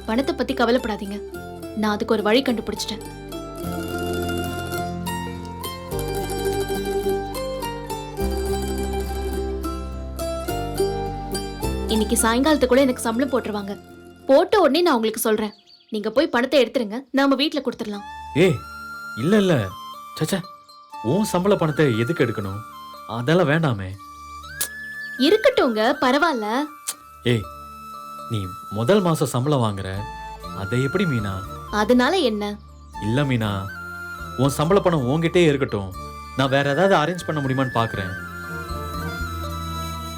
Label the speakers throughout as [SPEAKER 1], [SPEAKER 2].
[SPEAKER 1] பணத்தை பத்தி கவலைப்படாதீங்க. நான் அதுக்கு ஒரு வழி கண்டுபிடிச்சிட்டேன். இன்னைக்கு சாயங்காலத்துக்குள்ள எனக்கு சம்பளம் போட்டுருவாங்க. போட்ட உடனே நான் உங்களுக்கு சொல்றேன். நீங்க போய் பணத்தை எடுத்துருங்க, நாம வீட்ல கொடுத்துடலாம்.
[SPEAKER 2] ஏய் இல்ல இல்ல, சச்சா, உன் சம்பள பணத்தை எதுக்கு எடுக்கணும்? அதெல்லாம் வேண்டாமே.
[SPEAKER 1] இருக்கட்டும்ங்க, பரவாயில்ல.
[SPEAKER 2] ஏய், நீ முதல் மாசம் சம்பளம் வாங்குற, அதை எப்படி மீனா?
[SPEAKER 1] அதனால என்ன?
[SPEAKER 2] இல்ல மீனா, உன் சம்பள பணம் உன்கிட்டே இருக்கட்டும். நான் வேற ஏதாவது அரேஞ்ச் பண்ண முடியுமான்னு பாக்குறேன்.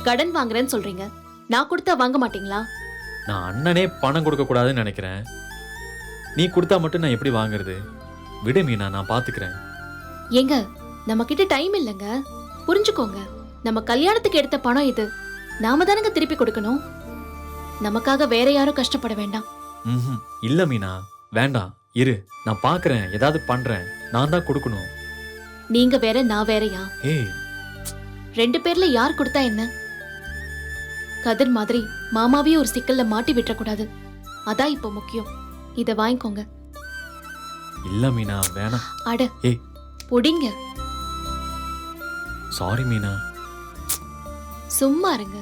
[SPEAKER 1] கடன் வாங்குறேன்னு சொல்றீங்க, நான் கொடுத்தா வாங்க மாட்டீங்களா?
[SPEAKER 2] நான் அண்ணனே பணம் கொடுக்க கூடாதுன்னு நினைக்கிறேன். நீ கொடுத்தா மட்டும் நான் எப்படி வாங்குறது? விடு மீனா, நான் பாத்துக்கிறேன்.
[SPEAKER 1] ஏங்க, நம்ம கிட்ட டைம் இல்லைங்க, புரிஞ்சுக்கோங்க. நம்ம கல்யாணத்துக்கு எடுத்த பணம் இது, நாம தானங்க திருப்பி கொடுக்கணும். நமக்காக வேற யாரும் கஷ்டப்பட வேண்டாம்.
[SPEAKER 2] இல்ல மீனா, வேண்டாம், இரு, நான் பாக்குறேன், ஏதாவது பண்றேன். நான் தான் கொடுக்கணும்.
[SPEAKER 1] நீங்க வேற, நான் வேறயா?
[SPEAKER 2] ஏய்,
[SPEAKER 1] 2 பேர்ல யார் கொடுத்தா என்ன? கதிர் மாதிரி மாமாவையும் ஒரு சிக்கல்ல மாட்டி விட்டுறக்கூடாது. அதான் இப்போ முக்கியம். இத வாங்கிக்கோங்க.
[SPEAKER 2] இல்ல மீனா, வேணாம்.
[SPEAKER 1] அட,
[SPEAKER 2] ஏய்,
[SPEAKER 1] புடிங்க.
[SPEAKER 2] சாரி மீனா.
[SPEAKER 1] சும்மா இருங்க.